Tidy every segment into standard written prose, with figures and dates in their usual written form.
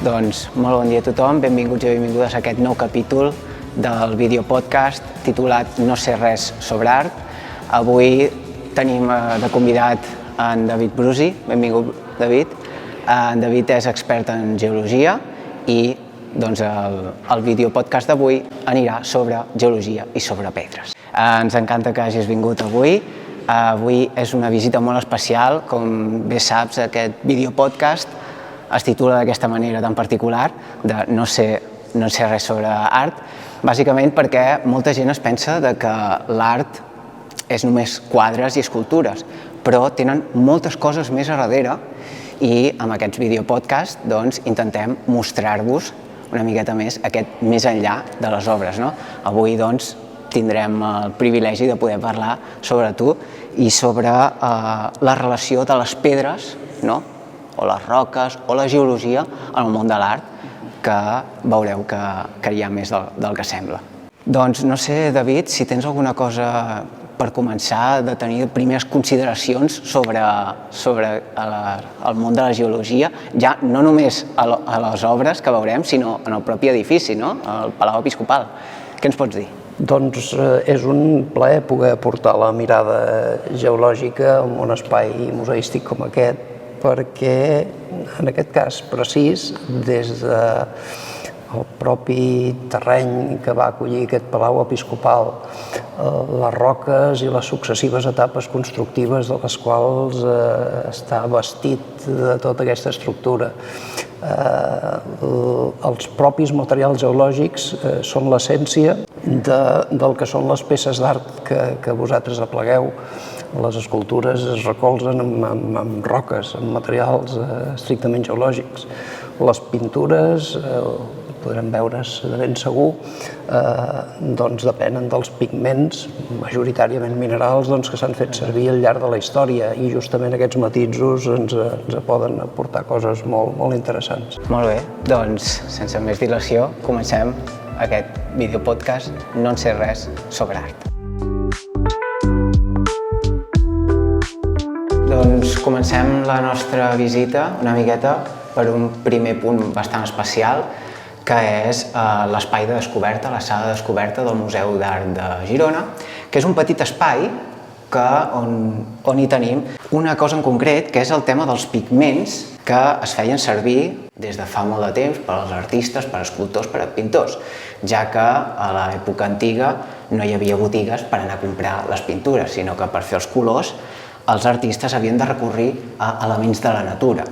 Doncs molt bon dia a tothom, benvinguts i benvingudes a aquest nou capítol del videopodcast titulat No sé res sobre art. Avui tenim de convidat en David Brusi. Benvingut, David. En David és expert en geologia i doncs, el videopodcast d'avui anirà sobre geologia i sobre pedres. Ens encanta que hagis vingut avui. Avui és una visita molt especial. Com bé saps, aquest videopodcast es titula d'aquesta manera tan particular, de no sé res sobre art, bàsicament perquè molta gent es pensa que l'art és només quadres i escultures, però tenen moltes coses més a darrere i amb aquests videopodcasts doncs, intentem mostrar-vos una miqueta més aquest més enllà de les obres. No? Avui doncs, tindrem el privilegi de poder parlar sobre tu i sobre la relació de les pedres, no? O les roques, o la geologia en el món de l'art, que veureu que hi ha més del que sembla. Doncs no sé, David, si tens alguna cosa per començar de tenir primeres consideracions sobre el món de la geologia, ja no només a les obres que veurem, sinó en el propi edifici, no? El Palau Episcopal. Què ens pots dir? Doncs és un plaer poder aportar la mirada geològica en un espai museístic com aquest, perquè en aquest cas precís, des del propi terreny que va acollir aquest Palau Episcopal, les roques i les successives etapes constructives de les quals està bastit de tota aquesta estructura. Els propis materials geològics són l'essència del que són les peces d'art que vosaltres aplegueu. Les escultures es recolzen en roques, en materials estrictament geològics. Les pintures, podrem veure's de ben segur, doncs depenen dels pigments, majoritàriament minerals, que s'han fet servir al llarg de la història i justament aquests matisos ens poden aportar coses molt interessants. Molt bé, doncs sense més dilació comencem aquest videopodcast No en sé res sobre art. Doncs comencem la nostra visita una miqueta per un primer punt bastant especial, que és l'espai de descoberta, la sala de descoberta del Museu d'Art de Girona, que és un petit espai on hi tenim una cosa en concret, que és el tema dels pigments que es feien servir des de fa molt de temps per als artistes, per escultors, per pintors, ja que a l'època antiga no hi havia botigues per anar a comprar les pintures, sinó que per fer els colors els artistes havien de recórrer a elements de la natura,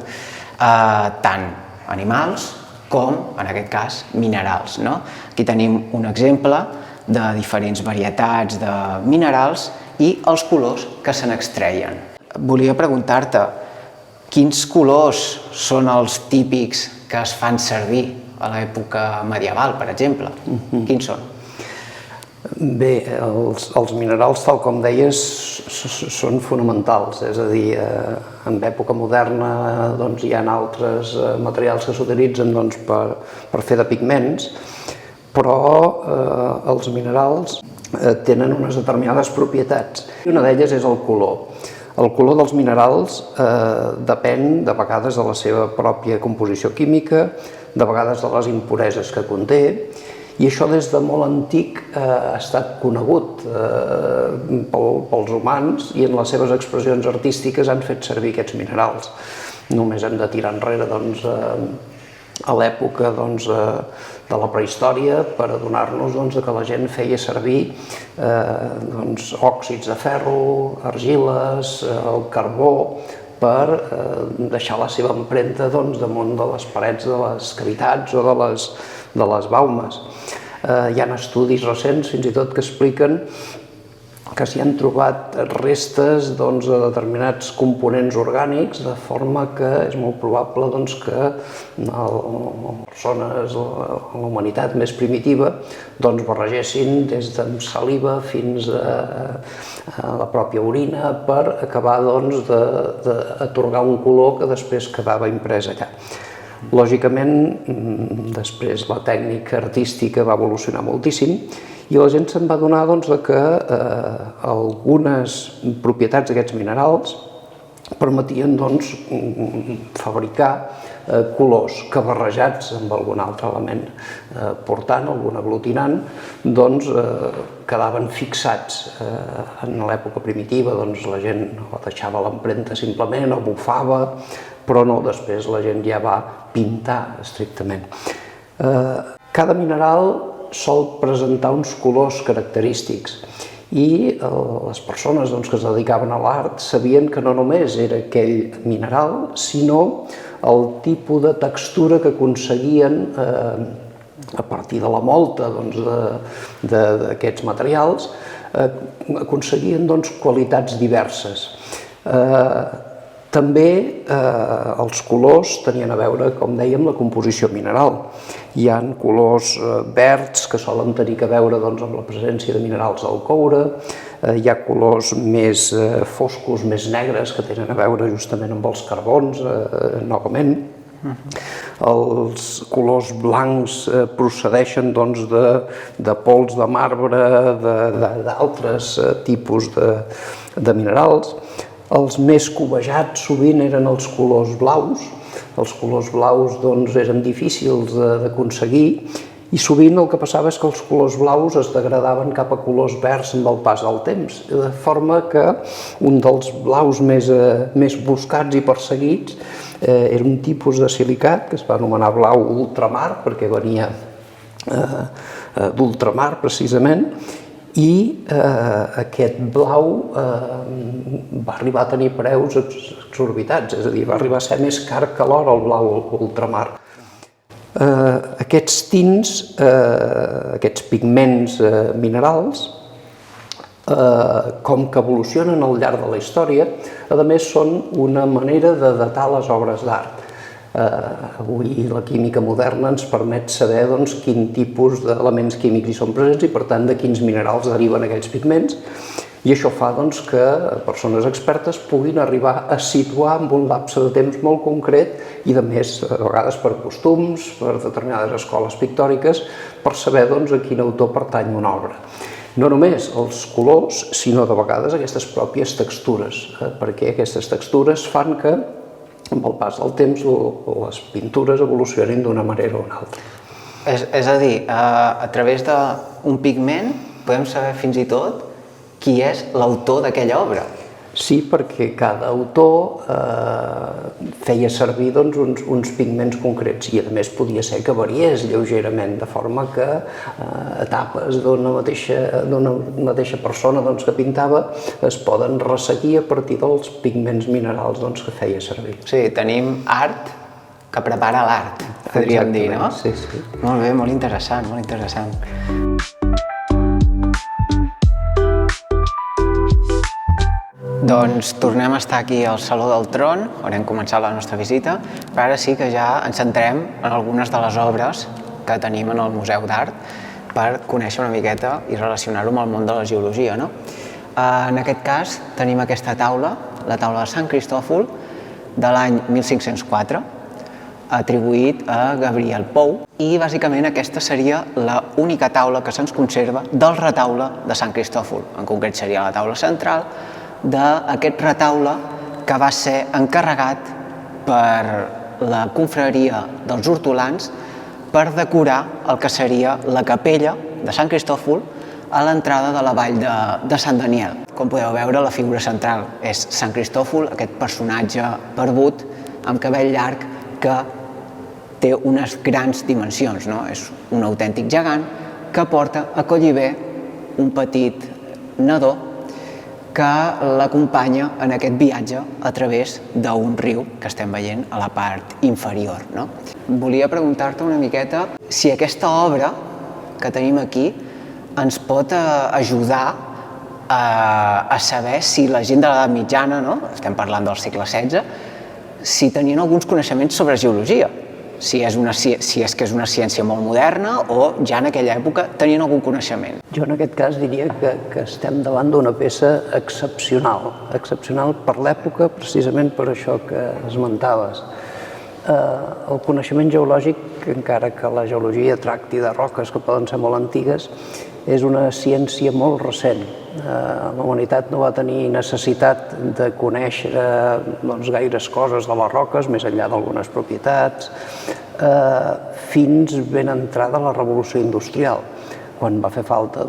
tant animals com, en aquest cas, minerals. No? Aquí tenim un exemple de diferents varietats de minerals i els colors que se n'extreien. Volia preguntar-te, quins colors són els típics que es fan servir a l'època medieval, per exemple? Quins són? Bé, els minerals, tal com deies, són fonamentals, és a dir, en l'època moderna hi ha altres materials que s'utilitzen per fer de pigments, però els minerals tenen unes determinades propietats. Una d'elles és el color. El color dels minerals depèn de vegades de la seva pròpia composició química, de vegades de les impureses que conté, i això des de molt antic ha estat conegut pels humans i en les seves expressions artístiques han fet servir aquests minerals. Només hem de tirar enrere a l'època de la prehistòria per adonar-nos que la gent feia servir òxids de ferro, argiles, el carbó, per deixar la seva empremta damunt de les parets de les cavitats o de les baumes. Hi ha estudis recents, fins i tot, que expliquen que s'hi han trobat restes de determinats components orgànics, de forma que és molt probable que les persones, la humanitat més primitiva, barregessin des de saliva fins a la pròpia orina per acabar d'atorgar un color que després quedava imprès allà. Lògicament, després la tècnica artística va evolucionar moltíssim i la gent se'n va adonar que algunes propietats d'aquests minerals permetien doncs, fabricar colors que barrejats amb algun altre element portant, algun aglutinant, doncs quedaven fixats. En l'època primitiva doncs, la gent deixava l'empremta simplement o bufava, però no, després la gent ja va pintar estrictament. Cada mineral sol presentar uns colors característics i les persones que es dedicaven a l'art sabien que no només era aquell mineral, sinó el tipus de textura que aconseguien a partir de la molta d'aquests materials, aconseguien qualitats diverses. També els colors tenien a veure, com dèiem, la composició mineral. Hi ha colors verds que solen tenir a veure amb la presència de minerals del coure, hi ha colors més foscos, més negres, que tenen a veure justament amb els carbons, novament. Els colors blancs procedeixen de pols de marbre, d'altres tipus de minerals. Els més cobejats sovint eren els colors blaus. Els colors blaus eren difícils d'aconseguir i sovint el que passava és que els colors blaus es degradaven cap a colors verds amb el pas del temps, de forma que un dels blaus més buscats i perseguits era un tipus de silicat que es va anomenar blau ultramar, perquè venia d'ultramar precisament, i aquest blau va arribar a tenir preus exorbitats, és a dir, va arribar a ser més car que l'or el blau ultramar. Aquests tints, aquests pigments minerals, com que evolucionen al llarg de la història, a més són una manera de datar les obres d'art. Avui la química moderna ens permet saber quin tipus d'elements químics hi són presents i per tant de quins minerals deriven aquells pigments, i això fa que persones expertes puguin arribar a situar en un lapse de temps molt concret i, a més, a vegades per costums, per determinades escoles pictòriques, per saber a quin autor pertany una obra. No només els colors, sinó de vegades aquestes pròpies textures, perquè aquestes textures fan que amb el pas del temps les pintures evolucionin d'una manera o una altra. És a dir, a través d'un pigment podem saber fins i tot qui és l'autor d'aquella obra. Sí, perquè cada autor feia servir uns pigments concrets i, a més, podia ser que variés lleugerament, de forma que etapes d'una mateixa persona que pintava es poden resseguir a partir dels pigments minerals que feia servir. Sí, tenim art que prepara l'art, podríem dir, no? Sí, sí. Molt bé, molt interessant, molt interessant. Doncs tornem a estar aquí al Saló del Tron, on hem començat la nostra visita, però ara sí que ja ens centrem en algunes de les obres que tenim en el Museu d'Art per conèixer una miqueta i relacionar-ho amb el món de la geologia, no? En aquest cas tenim aquesta taula, la taula de Sant Cristòfol, de l'any 1504, atribuït a Gabriel Pou, i bàsicament aquesta seria l'única taula que se'ns conserva del retaule de Sant Cristòfol. En concret seria la taula central d'aquest retaule que va ser encarregat per la confraria dels hortolans per decorar el que seria la capella de Sant Cristòfol a l'entrada de la vall de Sant Daniel. Com podeu veure, la figura central és Sant Cristòfol, aquest personatge barbut amb cabell llarg que té unes grans dimensions, no? És un autèntic gegant que porta a collibè un petit nadó que l'acompanya en aquest viatge a través d'un riu que estem veient a la part inferior, no? Volia preguntar-te una miqueta si aquesta obra que tenim aquí ens pot ajudar a saber si la gent de l'edat mitjana, no? Estem parlant del segle XVI, si tenien alguns coneixements sobre geologia, si és que és una ciència molt moderna o ja en aquella època tenien algun coneixement. Jo en aquest cas diria que estem davant d'una peça excepcional per l'època, precisament per això que esmentaves. El coneixement geològic, encara que la geologia tracti de roques que poden ser molt antigues, és una ciència molt recent. La humanitat no va tenir necessitat de conèixer gaires coses de les roques, més enllà d'algunes propietats, fins ben entrada la revolució industrial, quan va fer falta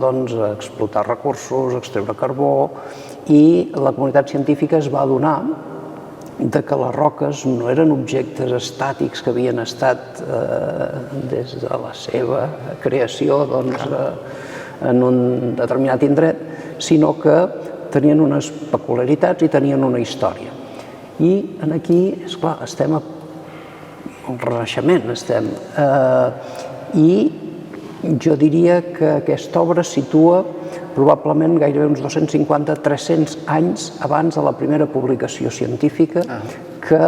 explotar recursos, extreure carbó, i la comunitat científica es va adonar que les roques no eren objectes estàtics que havien estat des de la seva creació en un determinat indret, sinó que tenien unes peculiaritats i tenien una història. I aquí, esclar, estem al Renaixement, i jo diria que aquesta obra situa probablement gairebé uns 250-300 anys abans de la primera publicació científica que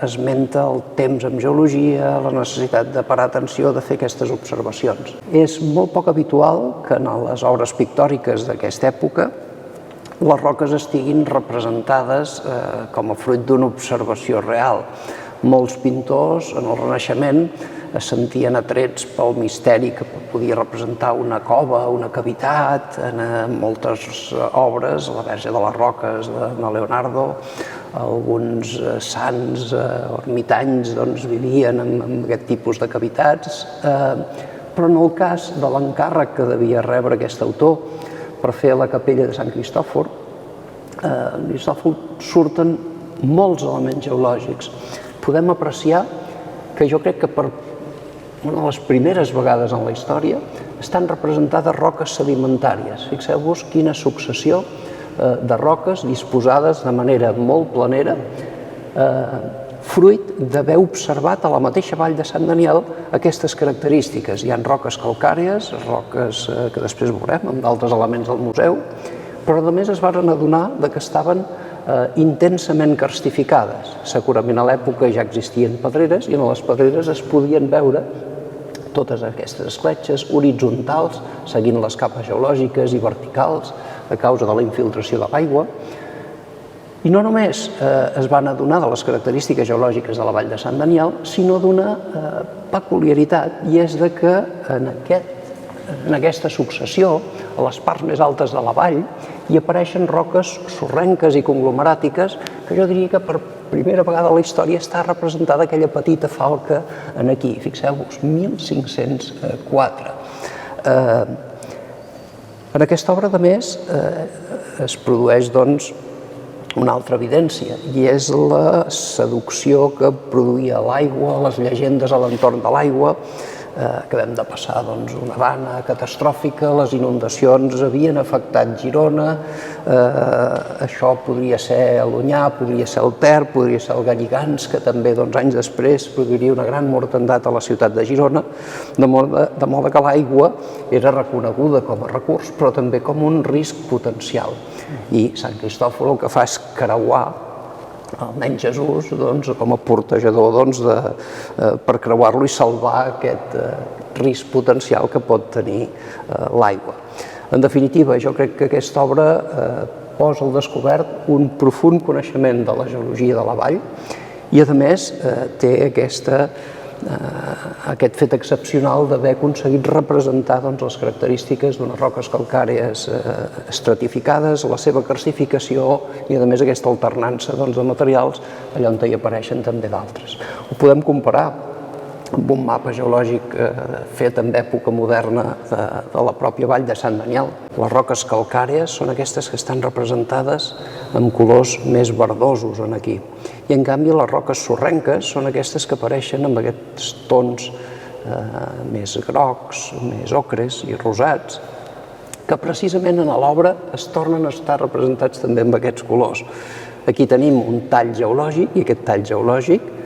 esmenta el temps en geologia, la necessitat de parar atenció, de fer aquestes observacions. És molt poc habitual que en les obres pictòriques d'aquesta època les roques estiguin representades com a fruit d'una observació real. Molts pintors en el Renaixement es sentien atrets pel misteri que podia representar una cova, una cavitat. En moltes obres, la Verge de les Roques de Leonardo, alguns sants o ermitanys vivien en aquest tipus de cavitats, però en el cas de l'encàrrec que devia rebre aquest autor per fer la capella de Sant Cristòfor, surten molts elements geològics. Podem apreciar que jo crec que per una de les primeres vegades en la història estan representades roques sedimentàries. Fixeu-vos quina successió de roques disposades de manera molt planera, fruit d'haver observat a la mateixa vall de Sant Daniel aquestes característiques. Hi ha roques calcàries, roques que després veurem, amb d'altres elements del museu, però a més es van adonar que estaven intensament carstificades. Segurament a l'època ja existien pedreres i en les pedreres es podien veure totes aquestes escletxes horitzontals, seguint les capes geològiques, i verticals, a causa de la infiltració de l'aigua. I no només es van adonar de les característiques geològiques de la vall de Sant Daniel, sinó d'una peculiaritat, i és que en aquesta successió, a les parts més altes de la vall, hi apareixen roques sorrenques i conglomeràtiques que jo diria que per primera vegada a la història està representada aquella petita falca aquí. Fixeu-vos, 1504. En aquesta obra, a més, es produeix una altra evidència, i és la seducció que produïa l'aigua, les llegendes a l'entorn de l'aigua. Acabem de passar una vana catastròfica, les inundacions havien afectat Girona, això podria ser l'Onyar, podria ser el Ter, podria ser el Galligants, que també anys després produiria una gran mortandat a la ciutat de Girona, de modo que l'aigua era reconeguda com a recurs, però també com un risc potencial. I Sant Cristòfor el que fa és creuar el nen Jesús com a portejador per creuar-lo i salvar aquest risc potencial que pot tenir l'aigua. En definitiva, jo crec que aquesta obra posa al descobert un profund coneixement de la geologia de la vall i, a més, té aquest fet excepcional d'haver aconseguit representar les característiques d'unes roques calcàries estratificades, la seva carstificació i, a més, aquesta alternança de materials allà on hi apareixen també d'altres. Ho podem comparar amb un mapa geològic fet en època moderna de la pròpia vall de Sant Daniel. Les roques calcàries són aquestes que estan representades amb colors més verdosos aquí. I, en canvi, les roques sorrenques són aquestes que apareixen amb aquests tons més grocs, més ocres i rosats, que precisament en l'obra es tornen a estar representats també amb aquests colors. Aquí tenim un tall geològic, i aquest tall geològic,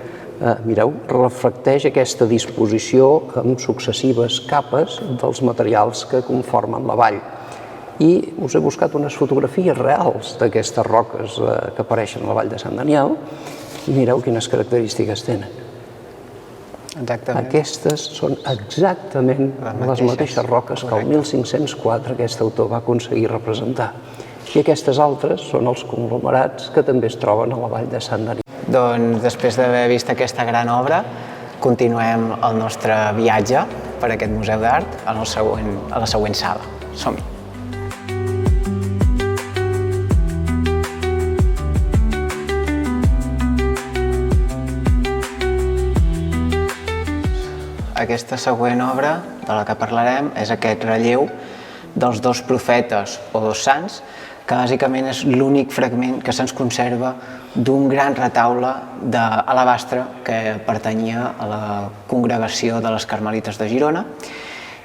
mireu, reflecteix aquesta disposició amb successives capes dels materials que conformen la vall. I us he buscat unes fotografies reals d'aquestes roques que apareixen a la vall de Sant Daniel i mireu quines característiques tenen. Aquestes són exactament les mateixes roques que el 1504 aquest autor va aconseguir representar. I aquestes altres són els conglomerats que també es troben a la vall de Sant Daniel. Doncs després d'haver vist aquesta gran obra, continuem el nostre viatge per aquest Museu d'Art a la següent sala. Som-hi! Aquesta següent obra de la que parlarem és aquest relleu dels dos profetes o dos sants, que bàsicament és l'únic fragment que se'ns conserva d'un gran retaule d'alabastre que pertanyia a la congregació de les Carmelites de Girona,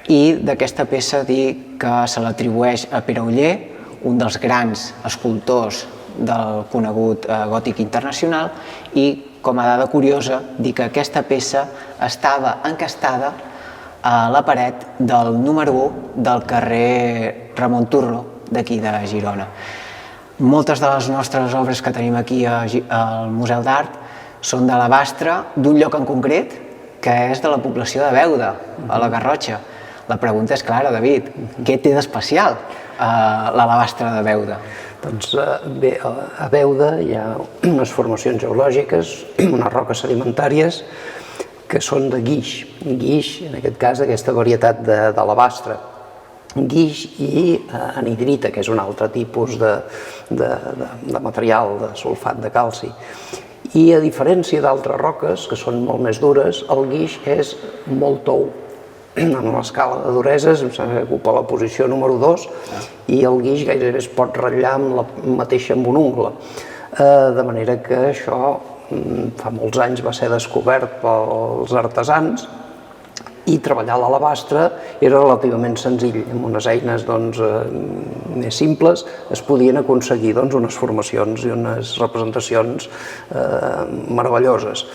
i d'aquesta peça dir que se l'atribueix a Pere Oller, un dels grans escultors del conegut gòtic internacional, i com a dada curiosa, dir que aquesta peça estava encastada a la paret del número 1 del carrer Ramon Turro, d'aquí de Girona. Moltes de les nostres obres que tenim aquí al Museu d'Art són d'alabastre d'un lloc en concret, que és de la població de Beuda, a la Garrotxa. La pregunta és clara, David, què té d'especial l'alabastre de Beuda? Doncs bé, a Beuda hi ha unes formacions geològiques, unes roques sedimentàries, que són de guix. Guix, en aquest cas, aquesta varietat d'alabastre. Guix i anhidrita, que és un altre tipus de material, de sulfat de calci. I a diferència d'altres roques, que són molt més dures, el guix és molt tou. En l'escala de dureses ocupa la posició número 2 i el guix gairebé es pot ratllar amb la mateixa amb un ungle. De manera que això fa molts anys va ser descobert pels artesans i treballar l'alabastre era relativament senzill. Amb unes eines més simples es podien aconseguir unes formacions i unes representacions meravelloses.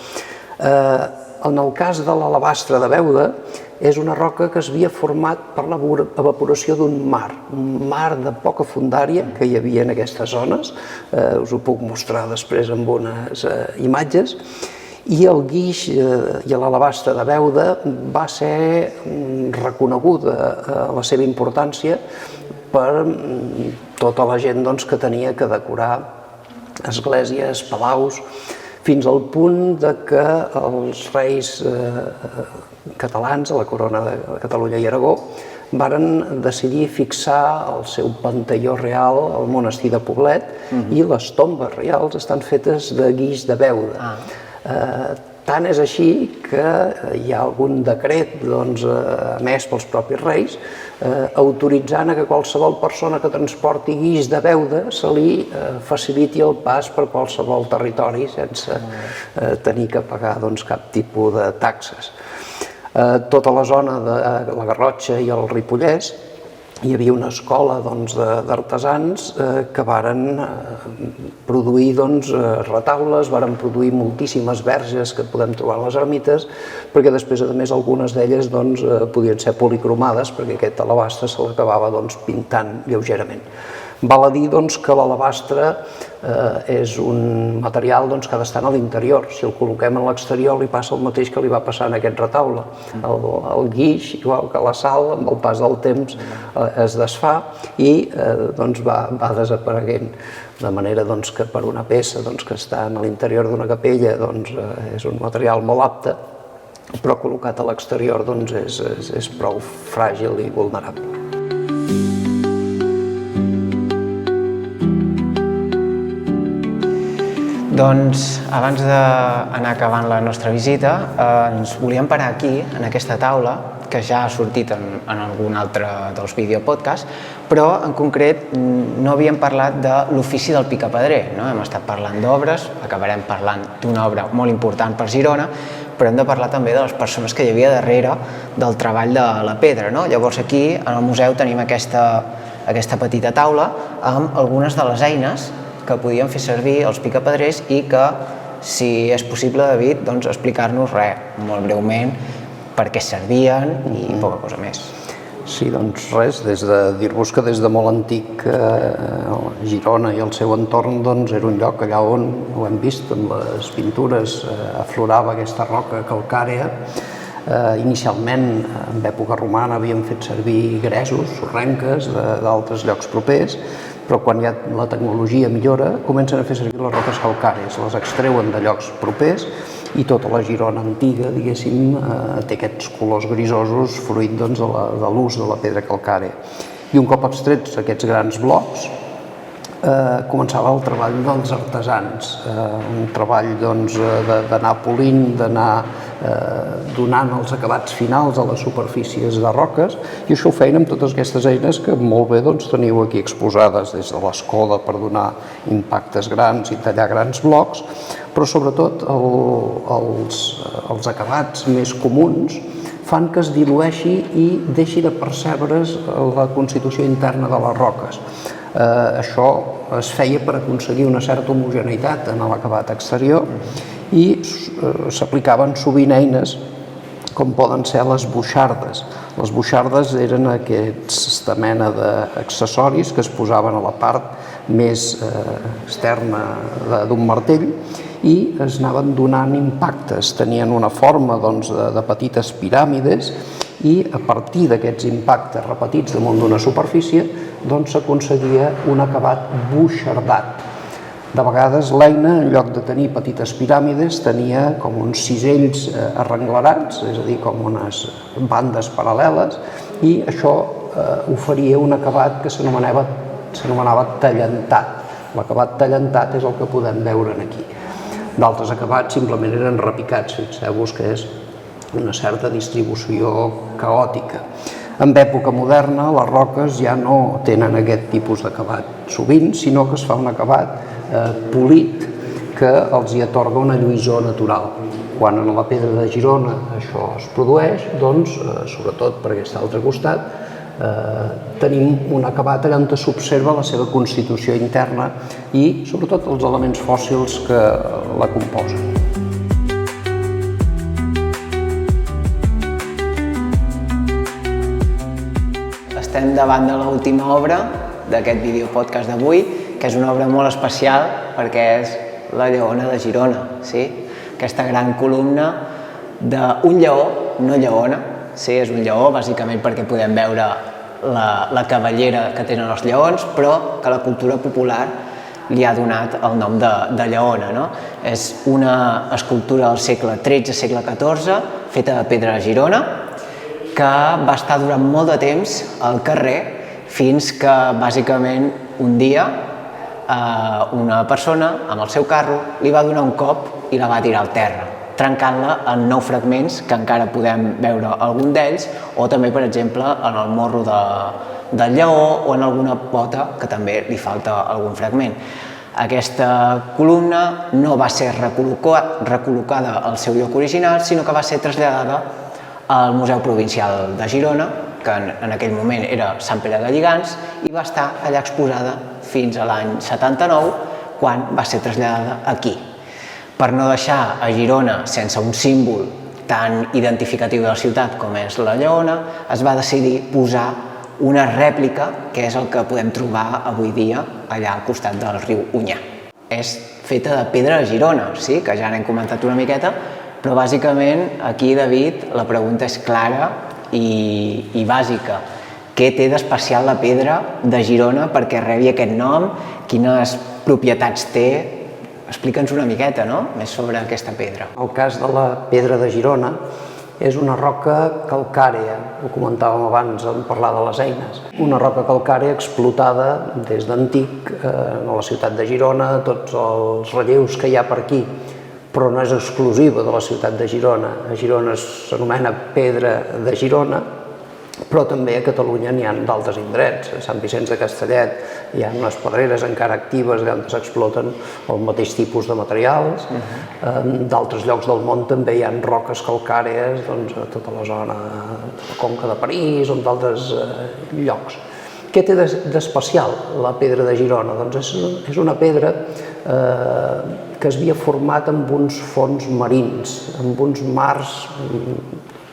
En el cas de l'alabastre de Beuda, és una roca que es havia format per l'evaporació d'un mar de poca fondària que hi havia en aquestes zones, us ho puc mostrar després amb unes imatges, i el guix i l'alabastre de Beuda va ser reconeguda la seva importància per tota la gent que tenia que decorar esglésies, palaus, fins al punt que els reis catalans, a la corona de Catalunya i Aragó, varen decidir fixar el seu panteó real al monestir de Poblet i les tombes reals estan fetes de guix de Beuda. Tant és així que hi ha algun decret emès pels propis reis autoritzant que qualsevol persona que transporti guix de Beuda se li faciliti el pas per qualsevol territori sense tenir que pagar cap tipus de taxes. Tota la zona de la Garrotxa i el Ripollès hi havia una escola d'artesans que varen produir retaules, varen produir moltíssimes verges que podem trobar a les ermites, perquè després, a més, algunes d'elles podien ser policromades, perquè aquest alabastre se l'acabava pintant lleugerament. Val a dir que l'alabastre és un material que ha d'estar a l'interior. Si el col·loquem a l'exterior li passa el mateix que li va passar en aquest retaule. El guix, igual que la sal, amb el pas del temps es desfà i va desapareguent. De manera que per una peça que està a l'interior d'una capella és un material molt apte, però col·locat a l'exterior és prou fràgil i vulnerable. Doncs, abans d'anar acabant la nostra visita, ens volíem parar aquí, en aquesta taula, que ja ha sortit en algun altre dels videopodcasts, però en concret no havíem parlat de l'ofici del picapedrer. Hem estat parlant d'obres, acabarem parlant d'una obra molt important per Girona, però hem de parlar també de les persones que hi havia darrere del treball de la pedra. Llavors aquí, en el museu, tenim aquesta petita taula amb algunes de les eines que podien fer servir els picapedrers i que, si és possible, David, explicar-nos molt breument per què servien i poca cosa més. Sí, doncs res, dir-vos que des de molt antic Girona i el seu entorn era un lloc allà on, ho hem vist en les pintures, aflorava aquesta roca calcàrea. Inicialment, en època romana, havien fet servir gresos, sorrenques d'altres llocs propers, però quan la tecnologia millora, comencen a fer servir les roques calcàries, les extreuen de llocs propers i tota la Girona antiga, diguéssim, té aquests colors grisosos fruit doncs, de l'ús de la pedra calcària. I un cop extrets aquests grans blocs, començava el treball dels artesans, un treball d'anar polint, d'anar donant els acabats finals a les superfícies de roques, i això ho feien amb totes aquestes eines que molt bé teniu aquí exposades, des de l'escoda per donar impactes grans i tallar grans blocs, però sobretot els acabats més comuns fan que es dilueixi i deixi de percebre's la constitució interna de les roques. Això es feia per aconseguir una certa homogeneïtat en l'acabat exterior i s'aplicaven sovint eines com poden ser les buixardes. Les buixardes eren aquesta mena d'accessoris que es posaven a la part més externa d'un martell i es anaven donant impactes. Tenien una forma de petites piràmides i a partir d'aquests impactes repetits damunt d'una superfície s'aconseguia un acabat buixardat. De vegades l'eina, en lloc de tenir petites piràmides, tenia com uns cisells arrenglerats, és a dir, com unes bandes paral·leles, i això oferia un acabat que s'anomenava tallantat. L'acabat tallantat és el que podem veure aquí. D'altres acabats simplement eren repicats, fixeu-vos que és una certa distribució caòtica. En època moderna, les roques ja no tenen aquest tipus d'acabat sovint, sinó que es fa un acabat polit que els hi atorga una lluïssor natural. Quan en la pedra de Girona això es produeix, sobretot per aquest altre costat, tenim un acabat allà on s'observa la seva constitució interna i sobretot els elements fòssils que la composen. Estem davant de l'última obra d'aquest videopodcast d'avui, que és una obra molt especial perquè és la Lleona de Girona, sí? Aquesta gran columna d'un lleó, no lleona, sí, és un lleó bàsicament perquè podem veure la cavallera que tenen els lleons, però que la cultura popular li ha donat el nom de lleona, no? És una escultura del segle XIII, segle XIV, feta de pedra de Girona, que va estar durant molt de temps al carrer fins que bàsicament un dia una persona amb el seu carro li va donar un cop i la va tirar al terra, trencant-la en 9 fragments que encara podem veure algun d'ells, o també, per exemple, en el morro del lleó o en alguna pota que també li falta algun fragment. Aquesta columna no va ser recol·locada al seu lloc original, sinó que va ser traslladada al Museu Provincial de Girona, que en aquell moment era Sant Pere de Lligans, i va estar allà exposada fins a l'any 79, quan va ser traslladada aquí. Per no deixar a Girona sense un símbol tan identificatiu de la ciutat com és la Lleona, es va decidir posar una rèplica, que és el que podem trobar avui dia allà al costat del riu Onyar. És feta de pedra de Girona, sí, que ja n'hem comentat una miqueta, però bàsicament aquí, David, la pregunta és clara i bàsica. Què té d'especial la pedra de Girona perquè rebi aquest nom? Quines propietats té? Explica'ns una miqueta, no?, més sobre aquesta pedra. El cas de la pedra de Girona és una roca calcària, ho comentàvem abans en parlar de les eines. Una roca calcària explotada des d'antic a la ciutat de Girona, tots els relleus que hi ha per aquí, però no és exclusiva de la ciutat de Girona. A Girona s'anomena pedra de Girona, però també a Catalunya n'hi ha d'altres indrets. A Sant Vicenç de Castellet hi ha unes pedreres encara actives on s'exploten el mateix tipus de materials. En d'altres llocs del món també hi ha roques calcàries, a tota la zona de la Conca de París o d'altres llocs. Què té d'especial la pedra de Girona? Doncs és una pedra que s'havia format amb uns fons marins, amb uns mars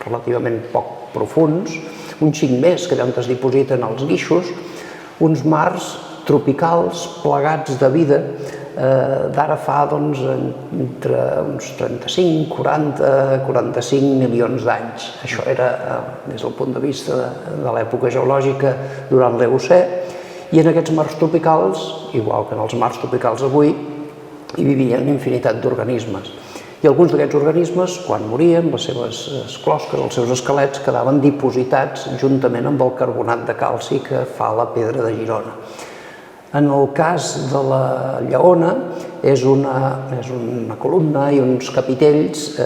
relativament poc profunds, un xic més que allà on es dipositen els guixos, uns mars tropicals plagats de vida d'ara fa entre uns 35, 40, 45 milions d'anys. Això era des del punt de vista de l'època geològica durant l'Eocè, i en aquests mars tropicals, igual que en els mars tropicals avui, hi vivien infinitat d'organismes. I alguns d'aquests organismes, quan morien, les seves closques, els seus esquelets, quedaven dipositats juntament amb el carbonat de calci que fa la pedra de Girona. En el cas de la lleona, és una columna i uns capitells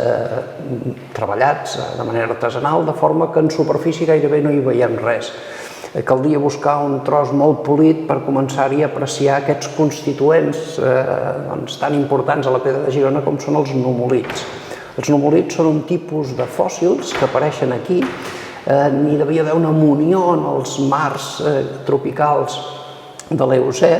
treballats de manera artesanal, de forma que en superfície gairebé no hi veiem res. Caldria buscar un tros molt polit per començar-hi a apreciar aquests constituents tan importants a la pedra de Girona com són els numulits. Els numulits són un tipus de fòssils que apareixen aquí. N'hi devia haver una munió en els mars tropicals de l'Eocè,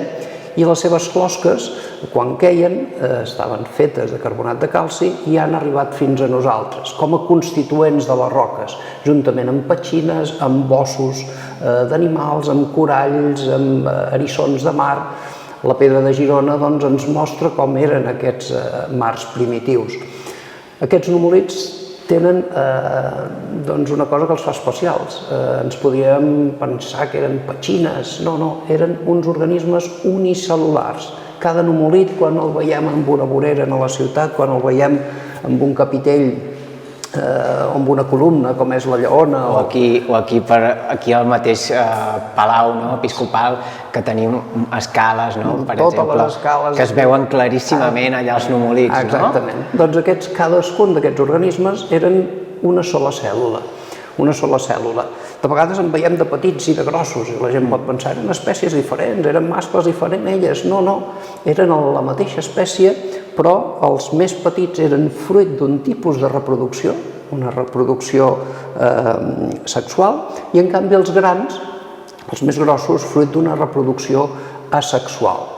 i les seves closques, quan queien, estaven fetes de carbonat de calci i han arribat fins a nosaltres, com a constituents de les roques, juntament amb petxines, amb ossos d'animals, amb coralls, amb eriçons de mar. La pedra de Girona ens mostra com eren aquests mars primitius. Aquests numulits tenen una cosa que els fa especials. Ens podríem pensar que eren petxines. No, eren uns organismes unicel·lulars. Cada numulit, quan el veiem amb una vorera a la ciutat, quan el veiem amb un capitell o amb una columna, com és la lleona... O aquí al mateix palau episcopal, que tenim escales, per exemple, que es veuen claríssimament allà els numulits. Exactament. Doncs cadascun d'aquests organismes eren una sola cèl·lula. Una sola cèl·lula. De vegades en veiem de petits i de grossos, i la gent pot pensar, eren espècies diferents, eren mascles diferents elles. No, eren la mateixa espècie, però els més petits eren fruit d'un tipus de reproducció, una reproducció sexual, i en canvi els grans, els més grossos, fruit d'una reproducció asexual.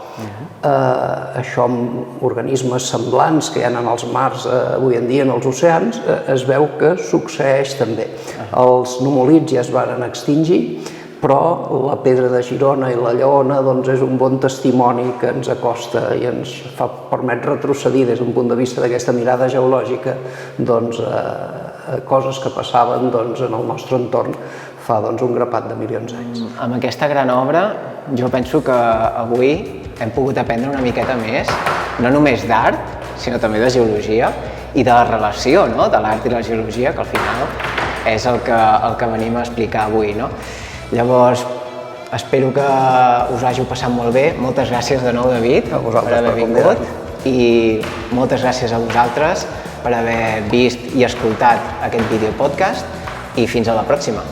Això amb organismes semblants que hi ha en els mars avui en dia, en els oceans, es veu que succeeix també. Els numulits ja es van extingir, però la pedra de Girona i la lleona és un bon testimoni que ens acosta i ens permet retrocedir des d'un punt de vista d'aquesta mirada geològica coses que passaven en el nostre entorn fa un grapat de milions d'anys. Amb aquesta gran obra jo penso que avui hem pogut aprendre una miqueta més, no només d'art, sinó també de geologia i de la relació de l'art i la geologia, que al final és el que venim a explicar avui. Llavors, espero que us hàgiu passat molt bé. Moltes gràcies de nou, David, per haver vingut, i moltes gràcies a vosaltres per haver vist i escoltat aquest videopodcast, i fins a la pròxima.